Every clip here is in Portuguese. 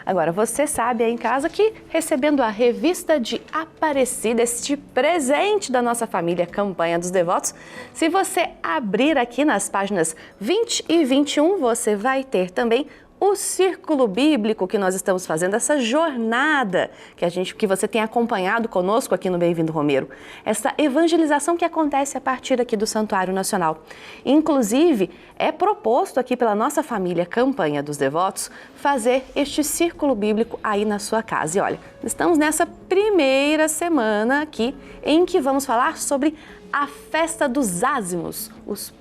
Agora, você sabe aí em casa que recebendo a revista de Aparecida, este presente da nossa família Campanha dos Devotos, se você abrir aqui nas páginas 20 e 21, você vai ter também o círculo bíblico que nós estamos fazendo, essa jornada que você tem acompanhado conosco aqui no Bem-vindo Romeiro, essa evangelização que acontece a partir aqui do Santuário Nacional. Inclusive, é proposto aqui pela nossa família Campanha dos Devotos fazer este círculo bíblico aí na sua casa. E olha, estamos nessa primeira semana aqui em que vamos falar sobre a festa dos ázimos, os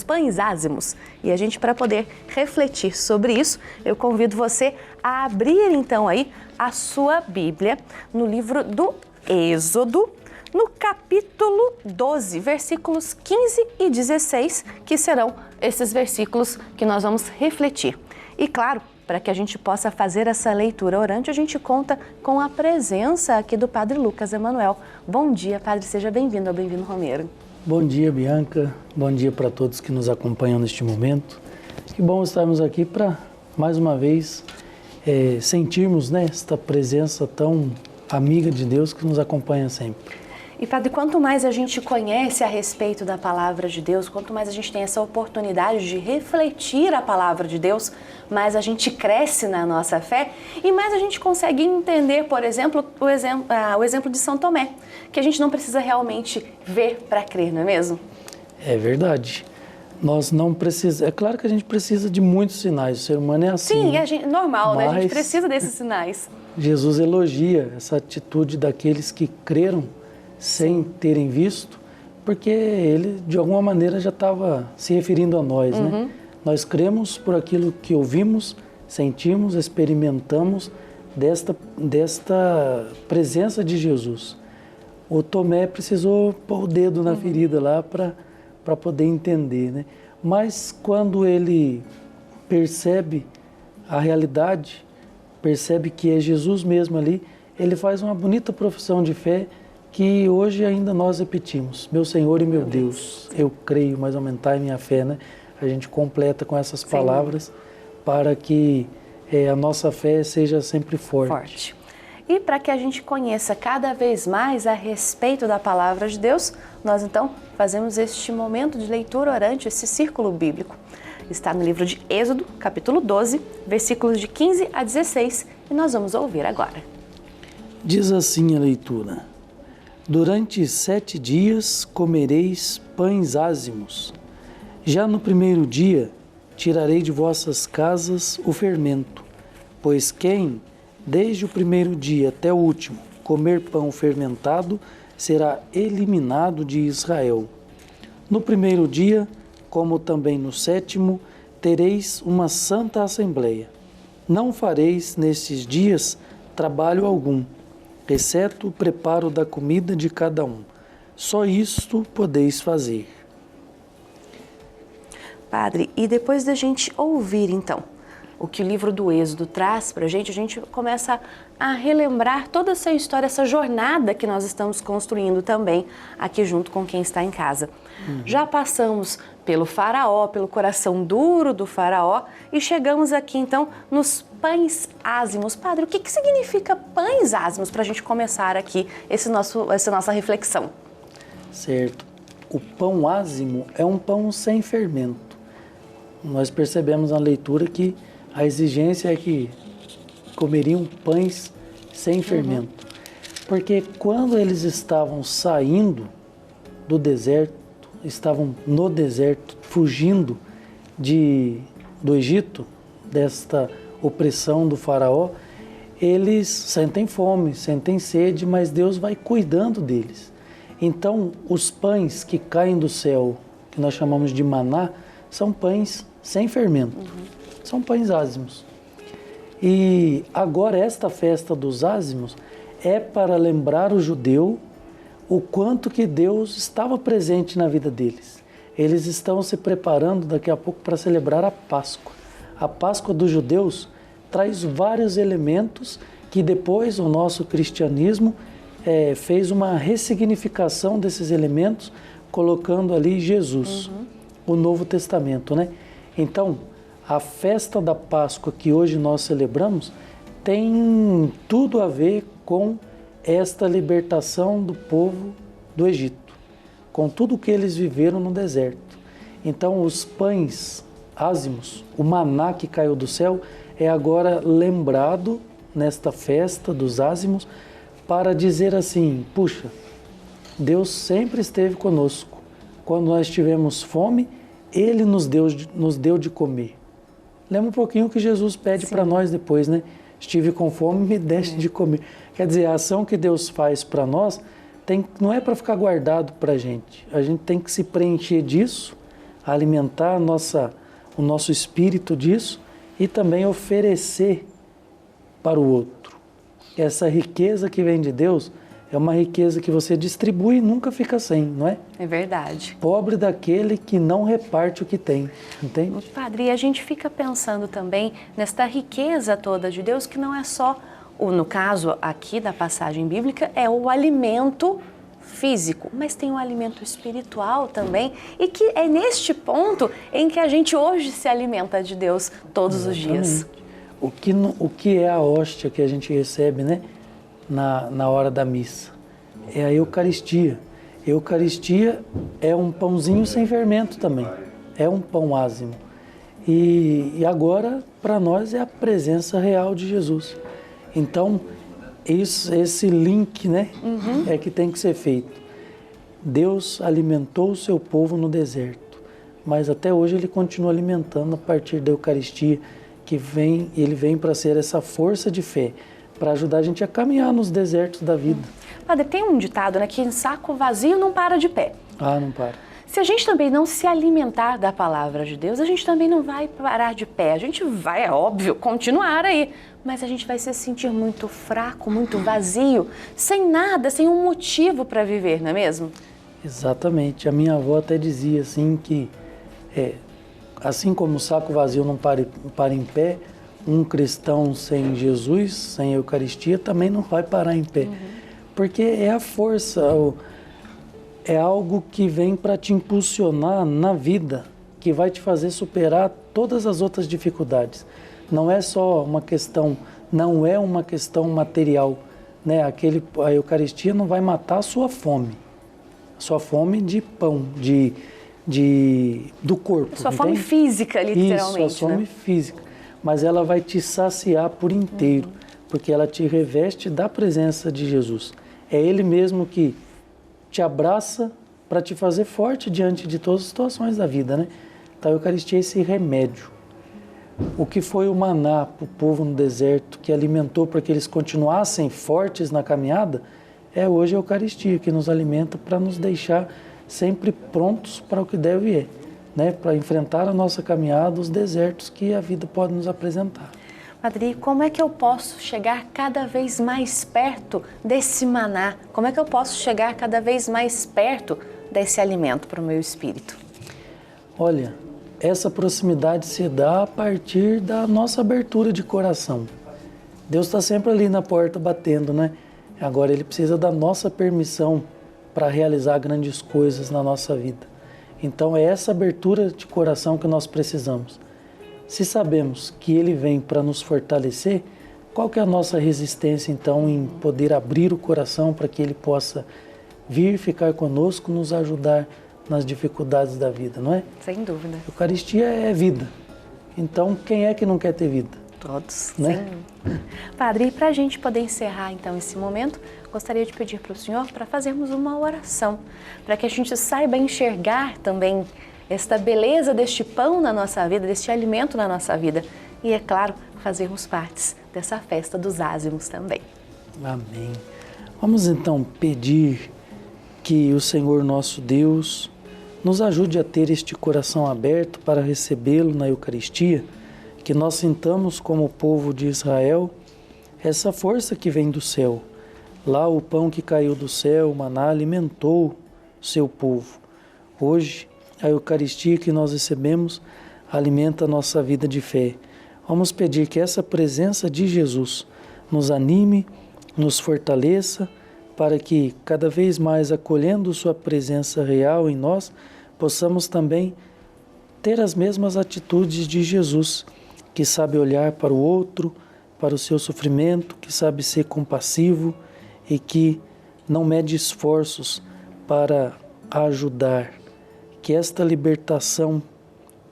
pães ázimos. E a gente, para poder refletir sobre isso, eu convido você a abrir então aí a sua Bíblia no livro do Êxodo, no capítulo 12, versículos 15 e 16, que serão esses versículos que nós vamos refletir. E claro, para que a gente possa fazer essa leitura orante, a gente conta com a presença aqui do Padre Lucas Emanuel. Bom dia, Padre, seja bem-vindo ao Bem-vindo Romeiro. Bom dia, Bianca. Bom dia para todos que nos acompanham neste momento. Que bom estarmos aqui para, mais uma vez, sentirmos, né, esta presença tão amiga de Deus que nos acompanha sempre. E, Padre, quanto mais a gente conhece a respeito da Palavra de Deus, quanto mais a gente tem essa oportunidade de refletir a Palavra de Deus, mais a gente cresce na nossa fé e mais a gente consegue entender, por exemplo, o exemplo de São Tomé, que a gente não precisa realmente ver para crer, não é mesmo? É verdade. Nós não precisamos... É claro que a gente precisa de muitos sinais, o ser humano é assim. Sim, né? Normal, né? A gente precisa desses sinais. Jesus elogia essa atitude daqueles que creram sem terem visto, porque ele, de alguma maneira, já estava se referindo a nós, né? Nós cremos por aquilo que ouvimos, sentimos, experimentamos desta presença de Jesus. O Tomé precisou pôr o dedo na ferida lá para poder entender, né? Mas quando ele percebe a realidade, percebe que é Jesus mesmo ali, ele faz uma bonita profissão de fé que hoje ainda nós repetimos. Meu Senhor e meu Deus, eu creio, mas aumentai minha fé, né? A gente completa com essas palavras para que a nossa fé seja sempre forte. E para que a gente conheça cada vez mais a respeito da Palavra de Deus, nós então fazemos este momento de leitura orante, esse círculo bíblico. Está no livro de Êxodo, capítulo 12, versículos de 15 a 16, e nós vamos ouvir agora. Diz assim a leitura: Durante 7 dias comereis pães ázimos. Já no primeiro dia tirarei de vossas casas o fermento, pois quem, desde o primeiro dia até o último, comer pão fermentado, será eliminado de Israel. No primeiro dia, como também no 7º, tereis uma santa assembleia. Não fareis nestes dias trabalho algum, exceto o preparo da comida de cada um. Só isto podeis fazer. Padre, e depois da gente ouvir, então, o que o livro do Êxodo traz para a gente começa a relembrar toda essa história, essa jornada que nós estamos construindo também aqui junto com quem está em casa. Já passamos pelo faraó, pelo coração duro do faraó e chegamos aqui, então, nos pães ázimos. Padre, o que significa pães ázimos para a gente começar aqui essa nossa reflexão? Certo. O pão ázimo é um pão sem fermento. Nós percebemos na leitura que a exigência é que comeriam pães sem fermento. Porque quando eles estavam saindo do deserto, estavam no deserto, fugindo do Egito, desta opressão do faraó, eles sentem fome, sentem sede, mas Deus vai cuidando deles. Então, os pães que caem do céu, que nós chamamos de maná, são pães sem fermento. São pães ázimos. E agora esta festa dos ázimos é para lembrar o judeu o quanto que Deus estava presente na vida deles. Eles estão se preparando daqui a pouco para celebrar a Páscoa. A Páscoa dos judeus traz vários elementos que depois o nosso cristianismo fez uma ressignificação desses elementos, colocando ali Jesus, o Novo Testamento, né? Então, a festa da Páscoa que hoje nós celebramos tem tudo a ver com esta libertação do povo do Egito, com tudo que eles viveram no deserto. Então, os pães ázimos, o maná que caiu do céu, é agora lembrado nesta festa dos ázimos para dizer assim: puxa, Deus sempre esteve conosco. Quando nós tivemos fome, Ele nos deu de comer. Lembra um pouquinho o que Jesus pede para nós depois, né? Estive com fome, me deste de comer. Quer dizer, a ação que Deus faz para nós não é para ficar guardado para a gente tem que se preencher disso, alimentar o nosso espírito disso e também oferecer para o outro. Essa riqueza que vem de Deus é uma riqueza que você distribui e nunca fica sem, não é? É verdade. Pobre daquele que não reparte o que tem, entende? Padre, e a gente fica pensando também nesta riqueza toda de Deus, que não é só, no caso aqui da passagem bíblica, é o alimento físico, mas tem o alimento espiritual também, e que é neste ponto em que a gente hoje se alimenta de Deus todos os dias. O que é a hóstia que a gente recebe, né, na hora da missa? É a Eucaristia. Eucaristia é um pãozinho sem fermento também, é um pão ázimo. E agora, para nós, é a presença real de Jesus. Então, esse link, né, é que tem que ser feito. Deus alimentou o seu povo no deserto, mas até hoje Ele continua alimentando a partir da Eucaristia, que Ele vem para ser essa força de fé, para ajudar a gente a caminhar nos desertos da vida. Padre, tem um ditado, né, que em saco vazio não para de pé. Ah, não para. Se a gente também não se alimentar da palavra de Deus, a gente também não vai parar de pé. A gente vai, é óbvio, continuar aí, mas a gente vai se sentir muito fraco, muito vazio, sem nada, sem um motivo para viver, não é mesmo? Exatamente. A minha avó até dizia assim que, assim como o saco vazio não para em pé, um cristão sem Jesus, sem Eucaristia, também não vai parar em pé. Porque é a força, é algo que vem para te impulsionar na vida, que vai te fazer superar todas as outras dificuldades. Não é só uma questão, não é uma questão material, né? A Eucaristia não vai matar a sua fome de pão, do corpo. Sua fome física, literalmente. Isso, a fome física. Mas ela vai te saciar por inteiro, porque ela te reveste da presença de Jesus. É Ele mesmo que te abraça para te fazer forte diante de todas as situações da vida, né? Então a Eucaristia é esse remédio. O que foi o maná para o povo no deserto, que alimentou para que eles continuassem fortes na caminhada, é hoje a Eucaristia, que nos alimenta para nos deixar sempre prontos para o que deve e é, né? Para enfrentar a nossa caminhada, os desertos que a vida pode nos apresentar. Padre, como é que eu posso chegar cada vez mais perto desse maná? Como é que eu posso chegar cada vez mais perto desse alimento para o meu espírito? Olha, essa proximidade se dá a partir da nossa abertura de coração. Deus está sempre ali na porta batendo, né? Agora Ele precisa da nossa permissão para realizar grandes coisas na nossa vida. Então é essa abertura de coração que nós precisamos. Se sabemos que Ele vem para nos fortalecer, qual que é a nossa resistência então em poder abrir o coração para que Ele possa vir ficar conosco, nos ajudar nas dificuldades da vida, não é? Sem dúvida. Eucaristia é vida. Então quem é que não quer ter vida? Todos, né? Sim. Padre, e para a gente poder encerrar então esse momento, gostaria de pedir para o senhor para fazermos uma oração, para que a gente saiba enxergar também esta beleza deste pão na nossa vida, deste alimento na nossa vida. E, é claro, fazermos parte dessa festa dos ázimos também. Amém. Vamos então pedir que o Senhor nosso Deus nos ajude a ter este coração aberto para recebê-lo na Eucaristia, que nós sintamos como povo de Israel essa força que vem do céu. Lá o pão que caiu do céu, o maná, alimentou seu povo. Hoje, a Eucaristia que nós recebemos alimenta a nossa vida de fé. Vamos pedir que essa presença de Jesus nos anime, nos fortaleça, para que cada vez mais, acolhendo sua presença real em nós, possamos também ter as mesmas atitudes de Jesus, que sabe olhar para o outro, para o seu sofrimento, que sabe ser compassivo e que não mede esforços para ajudar. Que esta libertação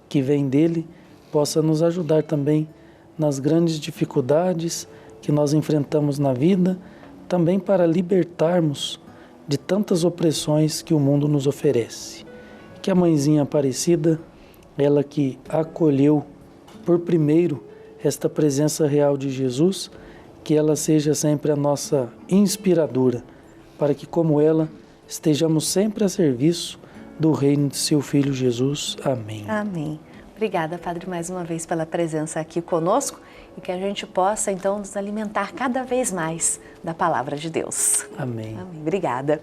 que vem dele possa nos ajudar também nas grandes dificuldades que nós enfrentamos na vida, também para libertarmos de tantas opressões que o mundo nos oferece. Que a Mãezinha Aparecida, ela que acolheu por primeiro esta presença real de Jesus, que ela seja sempre a nossa inspiradora, para que, como ela, estejamos sempre a serviço do reino de seu Filho Jesus. Amém. Amém. Obrigada, Padre, mais uma vez pela presença aqui conosco e que a gente possa, então, nos alimentar cada vez mais da Palavra de Deus. Amém. Amém. Obrigada.